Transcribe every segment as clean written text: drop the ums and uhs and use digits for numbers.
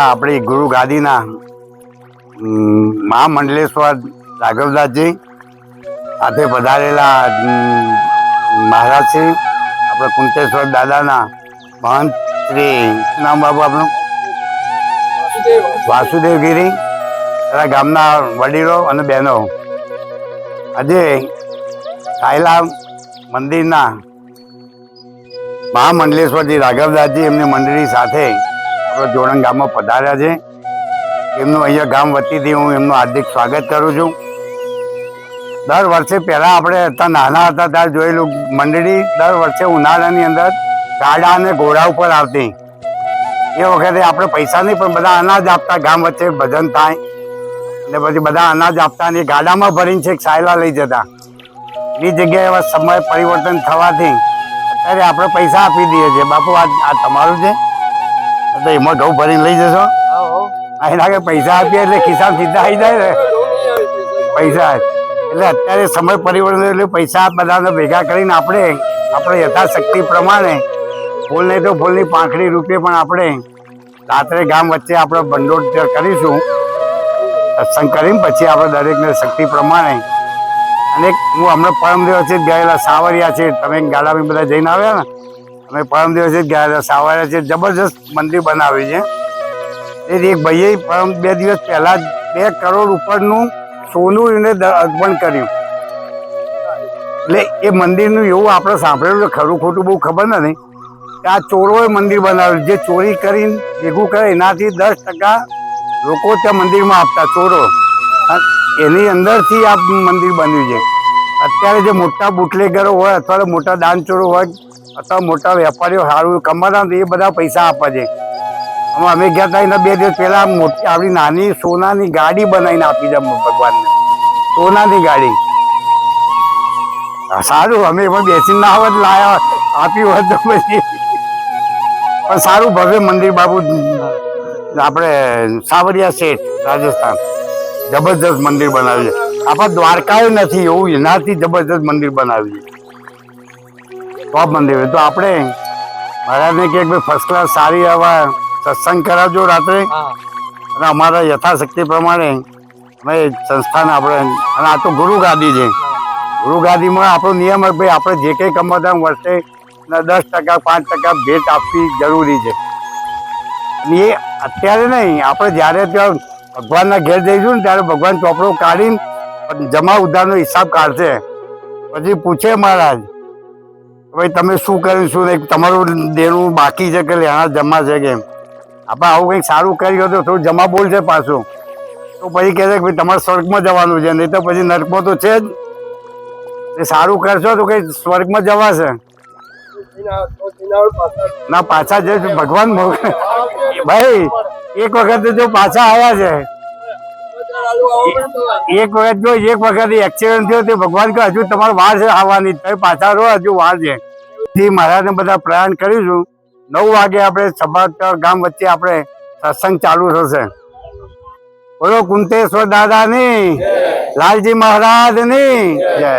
આપણી ગુરુ ગાદીના મહામંડલેશ્વર રાઘવદાસજી સાથે પધારેલા મહારાજ શ્રી આપણે કુંતેશ્વર દાદાના મહંત શ્રી શું નામ બાબુ આપણું વાસુદેવગીરી તથા ગામના વડીલો અને બહેનો આજે સાયલા મંદિરના મહામંડલેશ્વરજી રાઘવદાસજી એમની મંડળી સાથે આપણે જોડણ ગામમાં પધાર્યા છે. એમનું અહીંયા ગામ વતીથી હું એમનું હાર્દિક સ્વાગત કરું છું. દર વર્ષે પહેલાં આપણે હતા નાના હતા ત્યારે જોયેલું મંડળી દર વર્ષે ઉનાળાની અંદર ગાડા અને ઘોડા ઉપર આવતી. એ વખતે આપણે પૈસા નહીં પણ બધા અનાજ આપતા, ગામ વચ્ચે ભજન થાય એટલે પછી બધા અનાજ આપતા અને ગાડામાં ભરીને છેક સાયલા લઈ જતા. એ જગ્યાએ એવા સમય પરિવર્તન થવાથી અત્યારે આપણે પૈસા આપી દઈએ છીએ. બાપુ આ તમારું છે તો એમાં ઘઉં ભરીને લઈ જશો. એના કે પૈસા આપીએ એટલે ખિસ્સા સીધા આવી જાય ને પૈસા. એટલે અત્યારે સમય પરિવર્તન એટલે પૈસા બધાને ભેગા કરીને આપણે યથાશક્તિ પ્રમાણે ફૂલ નહીં તો ફૂલની પાંખડી રૂપે પણ આપણે રાત્રે ગામ વચ્ચે આપણે ભંડોળ કરીશું. સત્સંગ કરીને પછી આપણે દરેકને શક્તિ પ્રમાણે. અને હું હમણાં પરમ દિવસે જ ગયેલા સાવરિયા છે, તમે ગાડામાં બધા જઈને આવ્યા ને, અમે પરમ દિવસે જ ગયેલા સાવરિયા છે. જબરજસ્ત મંદિર બનાવ્યું છે. એક ભાઈએ પરમ 2 દિવસ પહેલા 2 કરોડ ઉપરનું સોનું એને અર્પણ કર્યું. એટલે એ મંદિરનું એવું આપણે સાંભળેલું, ખરું ખોટું બહુ ખબર નથી કે આ ચોરોએ મંદિર બનાવ્યું. જે ચોરી કરીને ભેગું કરે એનાથી 10% લોકો ત્યાં મંદિરમાં આપતા, ચોરો. એની અંદરથી આ મંદિર બન્યું છે. અત્યારે જે મોટા બુટલેગરો હોય અથવા તો મોટા દાનચોરો હોય અથવા મોટા વેપારીઓ સારું કમાતા એ બધા પૈસા આપે છે. અમે ગયા હતા એના 2 દિવસ પહેલા મોટી આપણી નાની સોનાની ગાડી બનાવીને આપી છે ભગવાનને. સોનાની ગાડી સારું, અમે પણ બેસીને ના આવત લાયા આપ્યું હોત તો પછી. પણ સારું ભવ્ય મંદિર બાબુ આપણે સાવરિયા શેઠ રાજસ્થાન જબરજસ્ત મંદિર બનાવ્યું છે. આપણા દ્વારકાએ નથી એવું એનાથી જબરજસ્ત મંદિર બનાવ્યું છે. ટોપ મંદિર. તો આપણે મહારાજને કે ભાઈ ફર્સ્ટ ક્લાસ સારી આવા સત્સંગ કરાવજો રાત્રે અને અમારા યથાશક્તિ પ્રમાણે અમે સંસ્થાને આપણે. અને આ તો ગુરુ ગાદી છે. ગુરુ ગાદીમાં આપણો નિયમ હોય ભાઈ આપણે જે કંઈ કમાતા વર્ષે 10% 5% ભેટ આપવી જરૂરી છે. અને એ અત્યારે નહીં, આપણે જ્યારે ત્યાં ભગવાનના ઘેર જઈશું ને ત્યારે ભગવાન ચોપડો કાઢીને જમા ઉધારનો હિસાબ કાઢશે. પછી પૂછે મહારાજ ભાઈ તમે શું કર્યું, શું નહીં, તમારું દેવું બાકી છે કે લેણા જમા છે કે. આપણે આવું કંઈક સારું કર્યું તો થોડું જમા બોલશે પાછું. તો પછી કહે છે કે ભાઈ તમારે સ્વર્ગમાં જવાનું છે, નહીં તો પછી નર્કમાં તો છે જ. એ સારું કરશો તો કંઈ સ્વર્ગમાં જવાશે ના. પાછા જઈશું ભગવાન ભાઈ. એક વખત જો પાછા આવ્યા છે, એક વખત એક્સિડન્ટ થયો તે ભગવાન કે હજુ તમારે વાર છે આવવાની, તમે પાછા રહો, હજુ વાર છે. મહારાજને બધા પ્રયાણ કરીશું. 9 વાગે આપણે સભા ગામ વચ્ચે આપણે સત્સંગ ચાલુ થશે. બોલો કુંતેશ્વર દાદાની, લાલજી મહારાજની જય.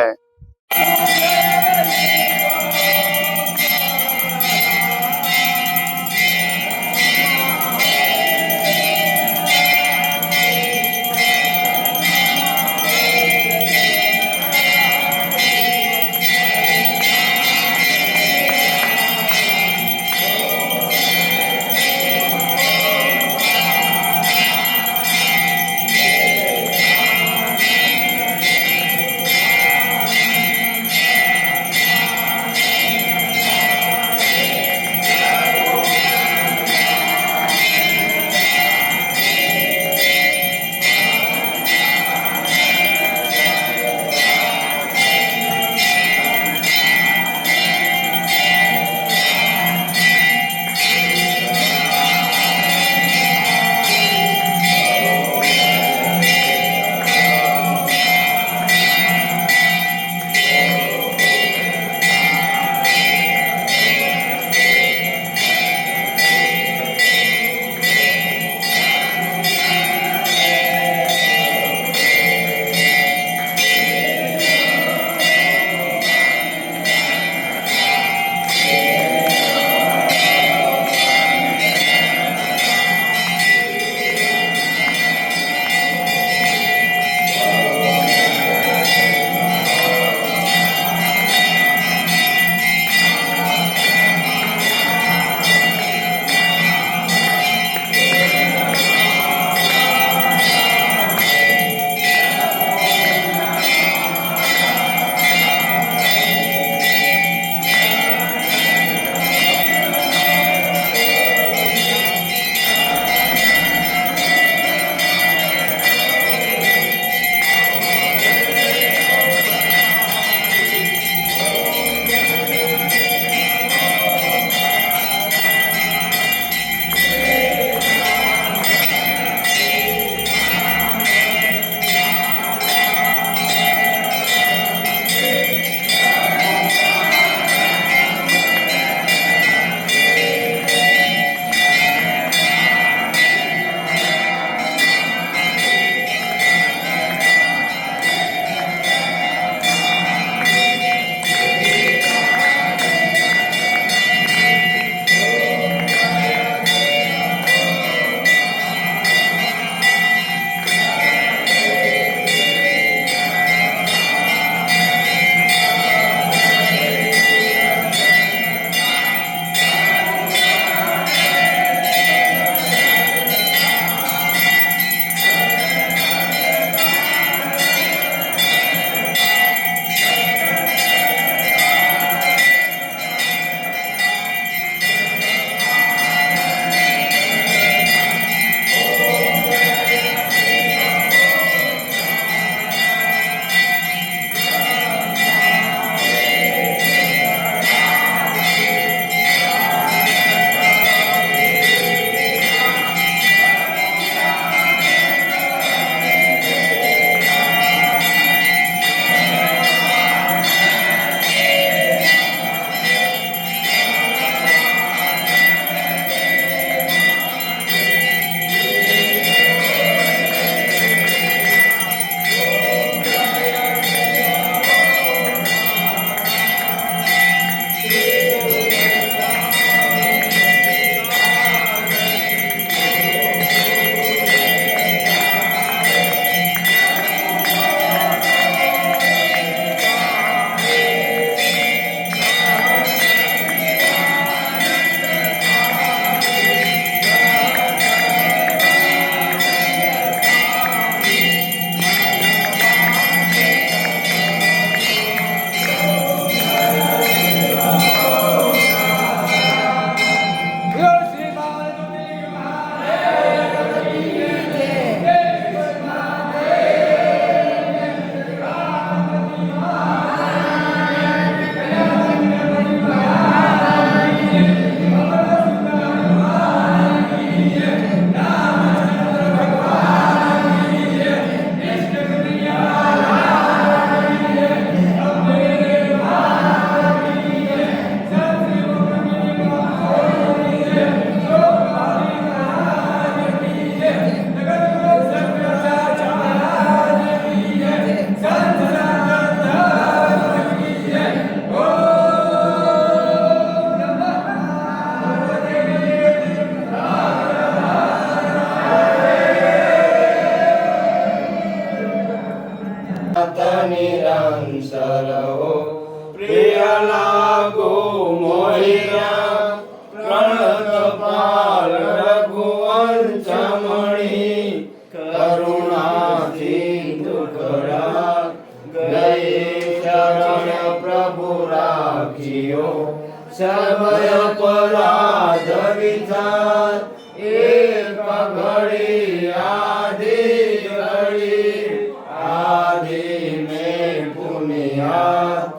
નિરંતર હો પ્રિય લાગો મોહિયા પ્રણતપાલ રઘુવંશમણી કરુણા સિંધુ કરા ગયે ચરણ પ્રભુ રાખ્યો સર્વય પરાધ વિચાર એક ઘડી આધિ ઘડી આધિ મેં પુનિયા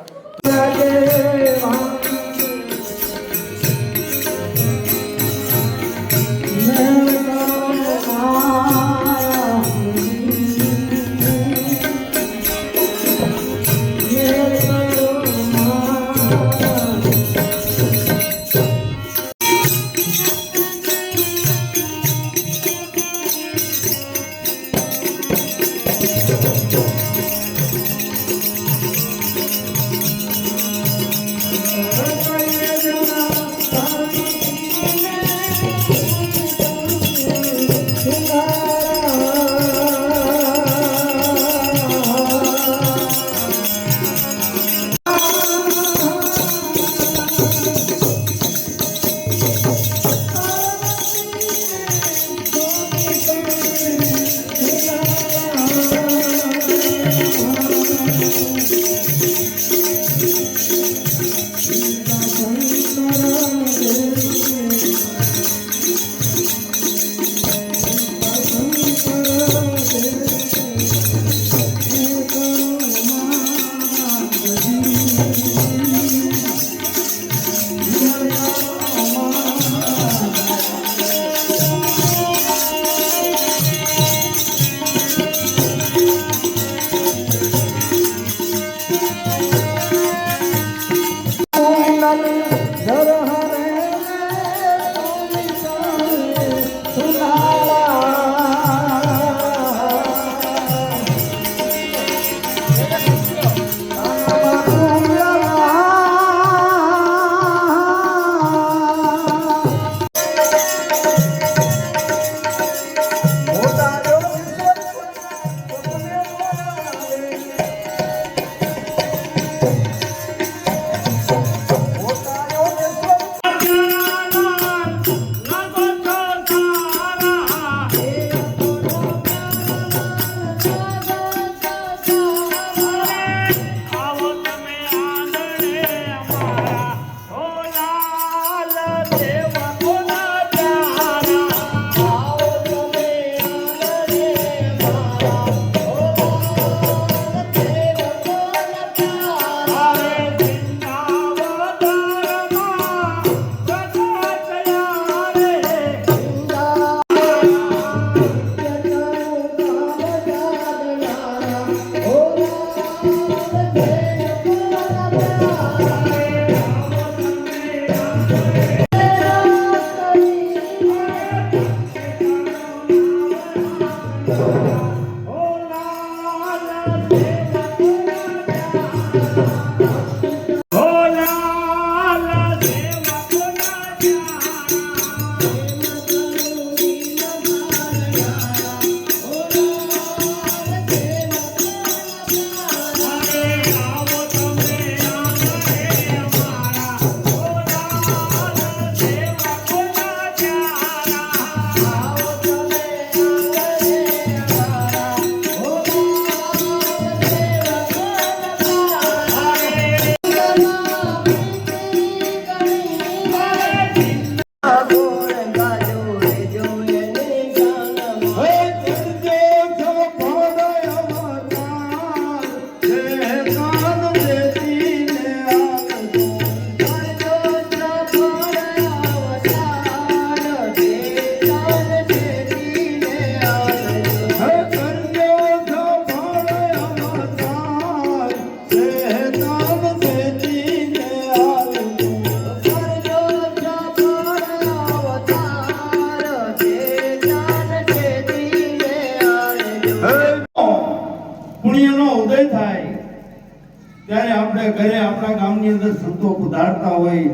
ત્યારે આપણે ઘરે આપણા ગામની અંદર સંતો પધારતા હોય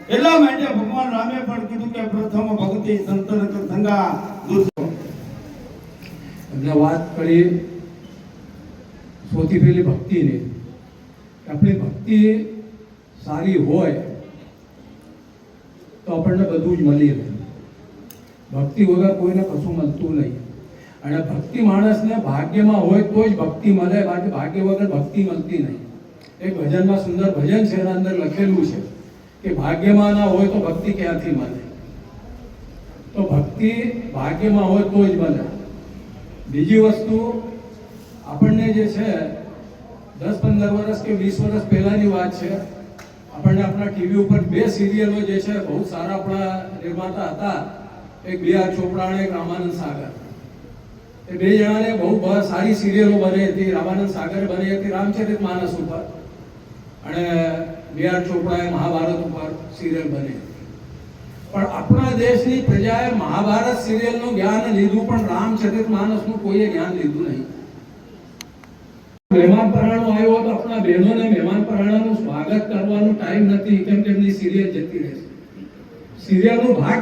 એટલા માટે ભગવાન રામે પણ કીધું કે પ્રથમ ભક્તિ સંતન સંગા એટલે વાત કરી સૌથી પહેલી ભક્તિને. આપણી ભક્તિ સારી હોય તો આપણને બધું જ મળી રહે. ભક્તિ વગર કોઈને કશું મળતું નહીં. અને ભક્તિ માણસને ભાગ્યમાં હોય તો જ ભક્તિ મળે, બાકી ભાગ્ય વગર ભક્તિ મળતી નહીં. એક ભજનમાં સુંદર ભજન છે, એના અંદર લખેલું છે કે ભાગ્યમાં ના હોય તો ભક્તિ ક્યાંથી મળે. તો ભક્તિ ભાગ્યમાં હોય તો જ મળે. બીજી વસ્તુ, આપણને જે છે 10-15 વર્ષ કે 20 વર્ષ પહેલાની વાત છે, આપણને આપણા ટીવી ઉપર 2 સિરિયલો જે છે બહુ સારા આપણા નિર્માતા હતા, એક B.R. ચોપડા અને એક રામાનંદ સાગર. એ 2 જણાને બહુ સારી સિરિયલો બની હતી. રામાનંદ સાગરે બની હતી રામચરિતમાનસ ઉપર, અને B.R. ચોપડાએ મહાભારત ઉપર સિરિયલ બની હતી. પણ આપણા દેશની પ્રજાએ મહાભારત સિરિયલનું જ્ઞાન લીધું, પણ રામચરિતમાનસનું કોઈએ જ્ઞાન લીધું નહીં. મહેમાન પરાણો આવ્યો તો આપણા બહેનોને મહેમાન પરાણાનું સ્વાગત કરવાનો ટાઈમ નથી, કેમ કે એમની સિરિયલ જતી રહેશે. સિરિયલનો ભાગ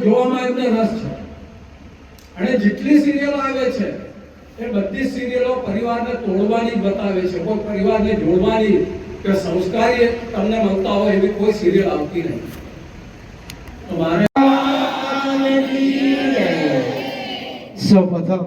જોવામાં એમને રસ છે. અને જેટલી સિરિયલો આવે છે એ બધી સિરિયલો પરિવારને તોડવાની જ બતાવે છે, કોઈ પરિવારને જોડવાની કે સંસ્કારી તમને મળતા હોય એવી કોઈ સિરિયલ આવતી નહીં. તો મારે સૌપ્રથમ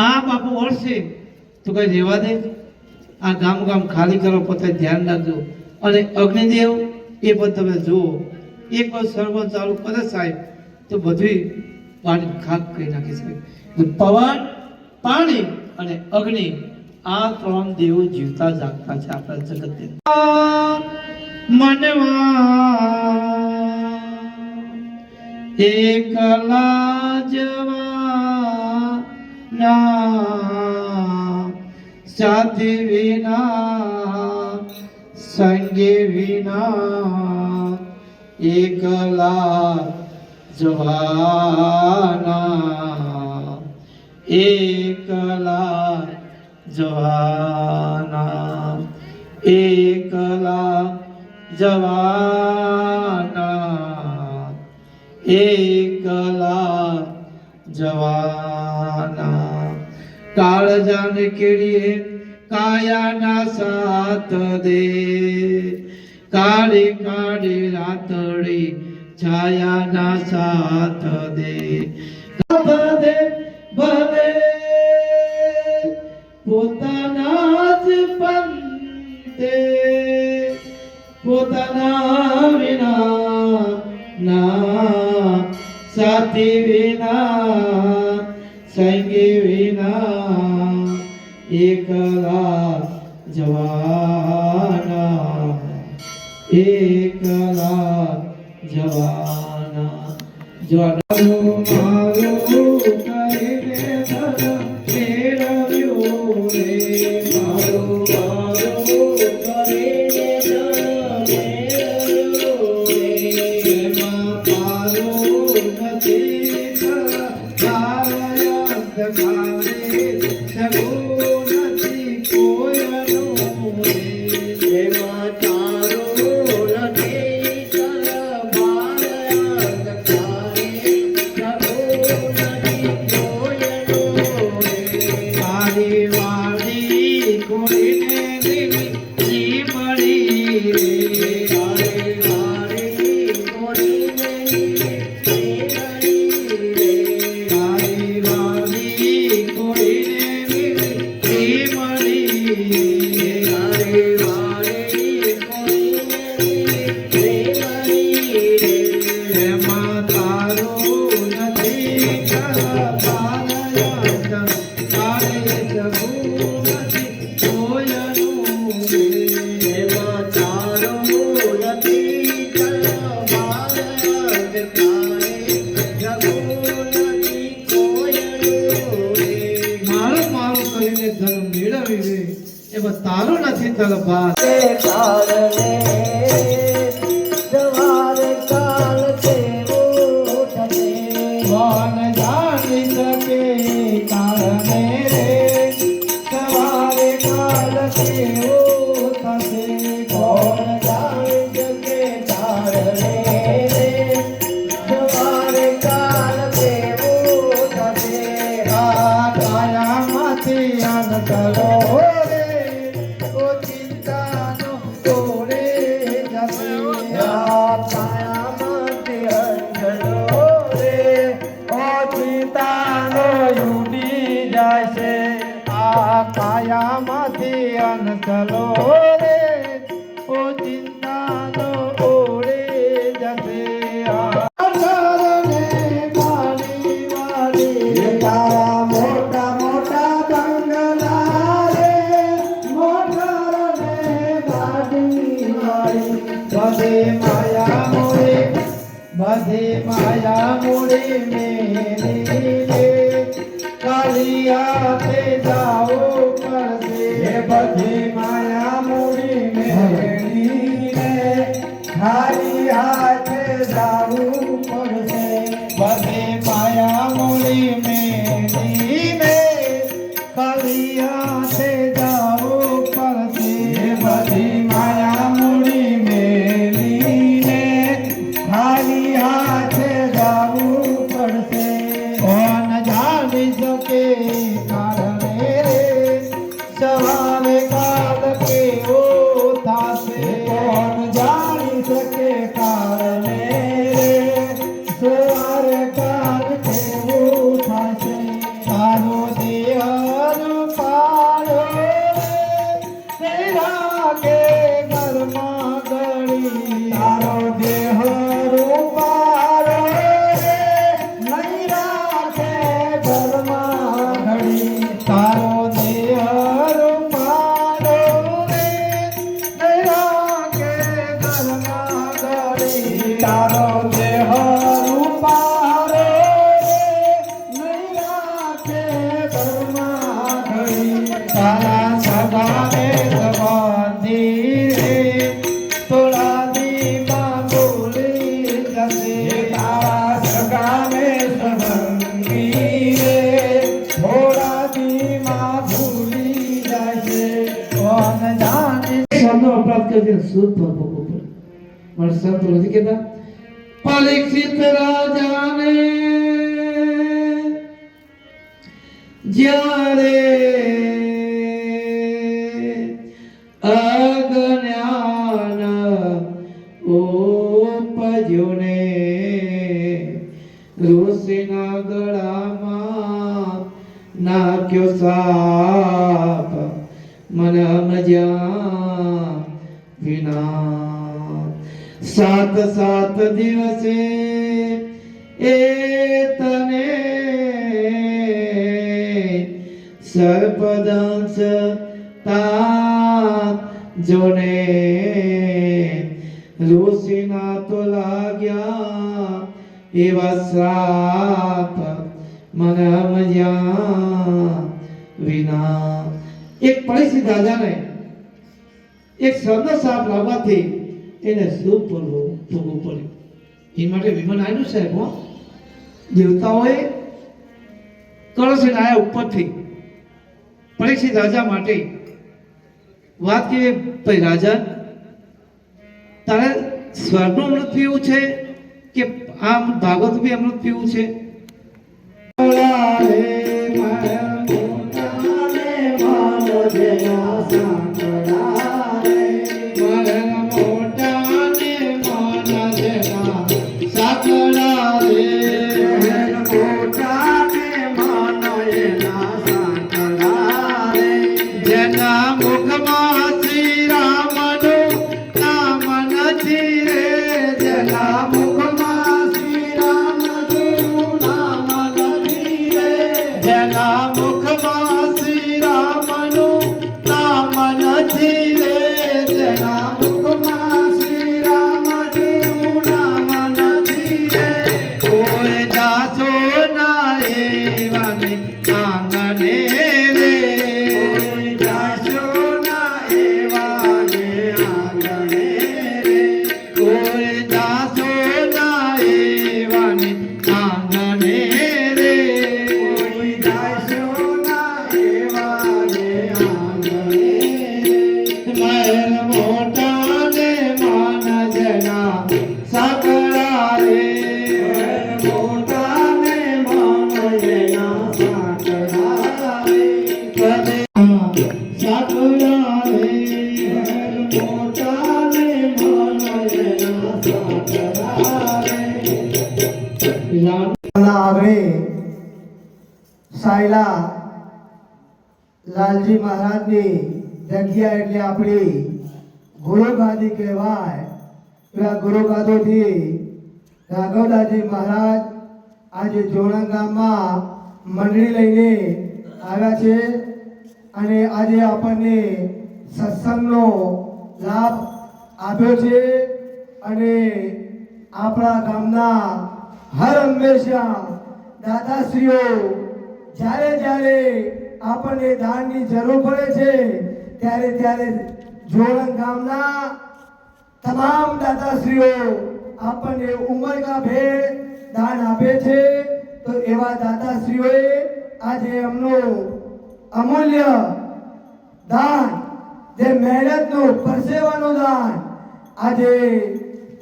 આ બાપુ વર્ષે તો કઈ રેવા દે, આ ગામ ગામ ખાલી કરો, પોતે ધ્યાન રાખજો. અને અગ્નિદેવ એ પણ તમે જુઓ, એક વાર સર્વન ચાલુ કરે સાહેબ તો બધી પાણી ખાક કરી નાખે સાહેબ. પવન, પાણી અને અગ્નિ, આ 3 દેવો જીવતા જાગતા છે આપણા જગત. મનવા એકલા જવાના સાથી વિના સંગે વિના એકલા જવાના એકલા જવાના એકલા જવાના એકલા જવાના કાળજાને કેડીએ કાયાના સાથ દે કાળી કાળી રાતડી છાયાના સાથ દે ભલે ભલે પોતાના જ પંતે પોતાના વિના ના સાથી વિના સંગી વિના એકલા જવાના એકલા જવાના જોડો મારું કરીને ધન મેળવ્યું રે મારું કરીને ધન મેળવ્યું રે એમાં મારું નથી તારા અંધકારે જગો નથી કોયનું રે એમાં તારું નથી તારું નથી તલવાર કોણ જાણી શકે કારણે રે સવારે કાલ કેવું થશે કોણ જાણી શકે કારણે રે સવારે કાલ કેવું થશે આ કાયામાંથી અનકલો કાયામાંથી અનકલો રે ઓ ચિંતાનો ઓળે જશે મોટા મોટા બંગલા રે મોટા ગાડી બધે માયા મોડે મેરી રે કાલિયા તે જાઓ પડશે બધી માયા મૂડી મેળવી રે ખાલી હાથે જાવું પડશે બધી માયા મૂડી મેળવી રે ખાલી હાથે જાવું પડશે બધી માયા મૂડી મેળવી રે ખાલી હાથે જાવું પડશે કોણ જાણી શકે કારણે રે સવારે કાલ કેવો થાશે કોણ જાણી શકે કારણે રે સવારે કાલ કેવું થાશે તારો દેહનો પાડો તેરા કે ઘરમાં ગળી તારો દેહ રૂપારો છે તારા સગાને સંબંધી રે થોડા દીમાં ભૂલી જાય છે કોણ જાણે શબ્દો અપરાધ કરી શુદ્ધ પર ભોગવવું પડે મારા શબ્દો નથી કહેતા પરીક્ષિત રાજાને જ્યારે અજ્ઞાન ઉપજ્યું ને ઋષિના ગળામાં નાખ્યો સાપ મન મજા વિના સાત સાત દિવસે એ તને સર્પદંશ તા જોને ઋષિના તો લાગ્યા એવા શ્રાપ મન મજા વિના એક પરિસ્થિતિ રાજાને એક સર્પ સાપ લાવવાથી એને શું ભોગવવું પડ્યું એ માટે વિમાન આવ્યું સાહેબ હો દેવતાઓએ કળશને આયા ઉપરથી પરીક્ષિત રાજા માટે વાત કે ભાઈ રાજા તારે સ્વર્ગનું અમૃત પીવું છે કે આમ ભાગવત બી અમૃત પીવું છે જેના મુખમાં શ્રી રામનું નામ નથી રે જેના મુખમાં શ્રી રામનું નામ નથી રે જેના મુખમાં શ્રી રામનું નામ નથી રે જેના મુખમાં શ્રી રામનું નામ નથી રે કોઈ જાજો ના એવાને આંગણે રે સાયલા લાલજી મહારાજની જગ્યા એટલે આપણી ગુરુગાદી કહેવાય એવા ગુરુગાદોથી રાઘવદાસજી મહારાજ આજે જોણંગ ગામમાં મંડળી લઈને આવ્યા છે અને આજે આપણને સત્સંગનો લાભ આપ્યો છે અને આપણા ગામના હર હંમેશા દાદાશ્રીઓ જ્યારે જ્યારે આપણને દાનની જરૂર પડે છે ત્યારે ત્યારે જોણંગ ગામના તમામ દાદાશ્રીઓ આપણને ઉમરકા ભેર દાન આપે છે તો એવા દાદાશ્રીઓએ આજે એમનું અમૂલ્ય દાન જે મહેનતનું પરસેવાનું દાન આજે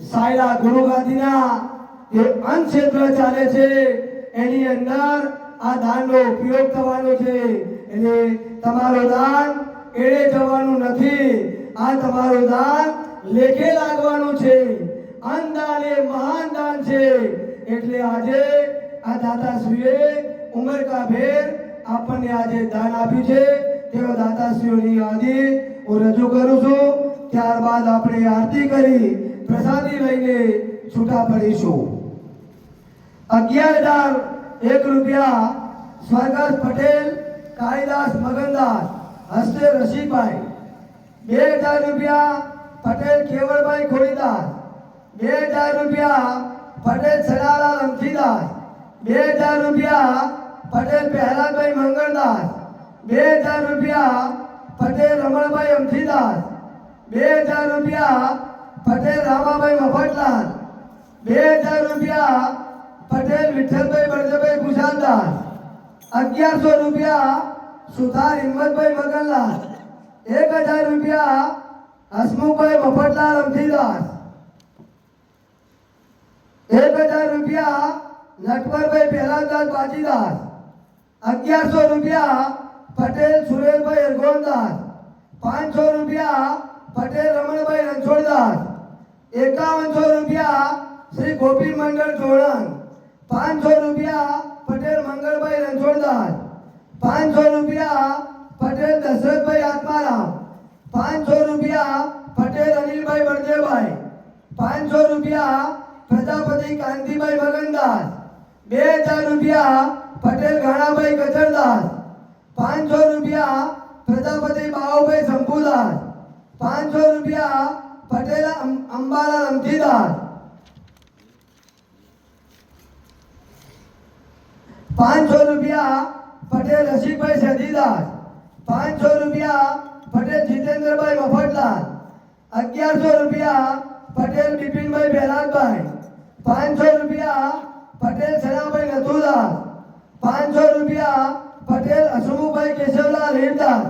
સાયલા ગુરુગાદીના જે અંત ક્ષેત્ર ચાલે છે એની અંદર આ દાનનો ઉપયોગ થવાનો છે એટલે તમારું દાન એળે જવાનું નથી આ તમારું દાન લેખે લાગવાનું છે અન્નદાન એ મહાન દાન છે એટલે આજે આ દાતાશ્રીએ ઉમરકા ભેર આપણને આજે દાન આપ્યું છે તેવા દાતાશ્રીઓની યાદી હું રજૂ કરું છું ત્યારબાદ આપણે આરતી કરી પ્રસાદી લઈને છૂટા પડીશું 11,001 રૂપિયા સ્વર્ગસ્થ પટેલ કાળીદાસ મગનદાસ હસ્તે રસિકભાઈ 2,000 રૂપિયા પટેલ કેવળભાઈ ખોડીદાસ 2,000 રૂપિયા પટેલ સડાલાલ અમથીદાસ 2,000 રૂપિયા પટેલ પહેલાદભાઈ મંગળદાસ 2,000 રૂપિયા પટેલ રમણભાઈ અમથીદાસ 2,000 રૂપિયા પટેલ રામાભાઈ મફતલાલ 2000 રૂપિયા પટેલ વિઠ્ઠલભાઈ બળદેવભાઈ ખુશાલદાસ. 1100 રૂપિયા સુથાર હિંમતભાઈ મગનલાલ. 1000 રૂપિયા હસમુખભાઈ મફતલાલ અમથીદાસ. 1000 રૂપિયા નટવરભાઈ પહેલાદાસ બાજીદાસ. 1100 રૂપિયા પટેલ સુરેશભાઈ અરગોનદાસ. 500 રૂપિયા પટેલ રમણભાઈ રણછોડદાસ. 5100 રૂપિયા શ્રી ગોપી મંડળ જોડણ. 500 રૂપિયા પટેલ મંગળભાઈ રણછોડદાસ. 500 રૂપિયા પટેલ દશરથભાઈ આત્મારામ. 500 રૂપિયા પટેલ અનિલભાઈ બળદેવભાઈ. 500 રૂપિયા પ્રજાપતિ કાંતિભાઈ મગનદાસ. 2000 રૂપિયા પટેલ ઘાણાભાઈ ગજરદાસ. 500 રૂપિયા પ્રજાપતિ બાઉભાઈ શંભુદાસ. 500 રૂપિયા પટેલ અંબાલાલ અમથીદાસ. 500 રૂપિયા પટેલ રસિકભાઈ સદીદાસ. 500 રૂપિયા પટેલ જીતેન્દ્રભાઈ મફતલાલ. 1100 રૂપિયા પટેલ બિપિનભાઈ બેલાલભાઈ. 500 રૂપિયા પટેલ સનાભાઈ નથુદાસ. 500 રૂપિયા પટેલ હસમુખભાઈ કેશવલાલ હીરદાસ.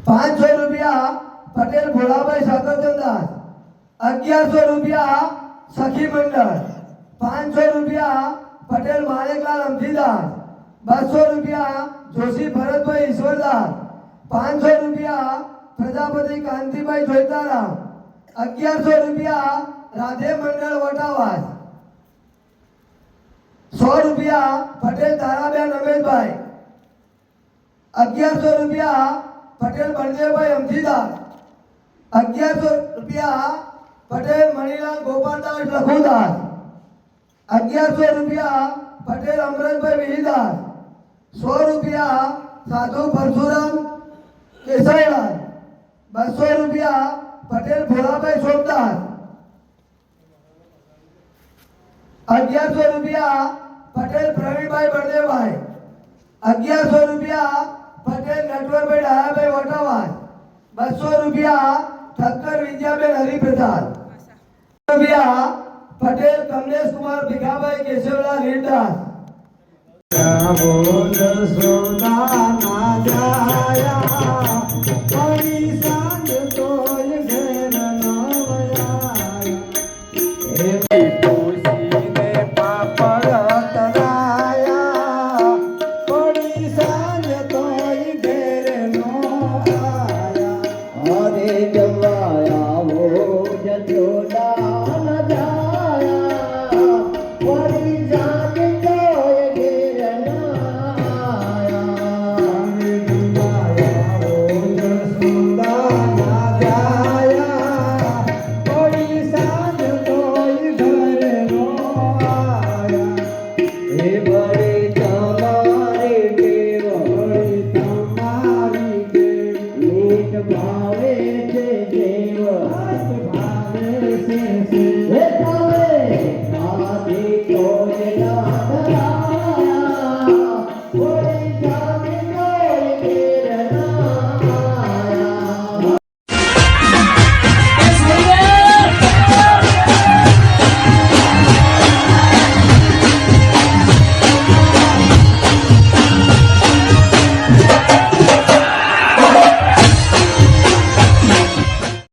500 રૂપિયા પટેલ ભોળાભાઈ સાગરચંદાસ. 1100 રૂપિયા સખી મંડળ. 500 રૂપિયા પટેલ માણેકલાલ અમથીદાસ. 200 રૂપિયા જોશી ભરતભાઈ ઈશ્વરદાસ. 500 રૂપિયા પ્રજાપતિ કાંતિભાઈ જોઈતારામ. 1100 રૂપિયા રાધે મંડળ વટાવાસ. 100 રૂપિયા પટેલ તારાબેન રમેશભાઈ. 1100 રૂપિયા પટેલ બળદેવભાઈ અમથીદાસ. 1100 રૂપિયા પટેલ મણિલાલ ગોપાલદાસ લખુદાસ. 1100 રૂપિયા પટેલ અમરતભાઈ વિહીદાસ. 100 રૂપિયા સાધુ પરશુરામ કેસરીલાલ. 200 રૂપિયા પટેલ ભોળાભાઈ સોમદાસ. 1100 રૂપિયા પટેલ પ્રવીણભાઈ બળદેવભાઈ. 1100 રૂપિયા પટેલ નટવરભાઈ ડાયાભાઈ વટાવાસ. 200 રૂપિયા ઠક્કર વિદ્યાબેન હરિપ્રસાદ. રૂપિયા પટેલ કમલેશ કુમાર ભીખાભાઈ કેશવલાલ હીરદાસ. બોલ સોના ના જાયા પૈસા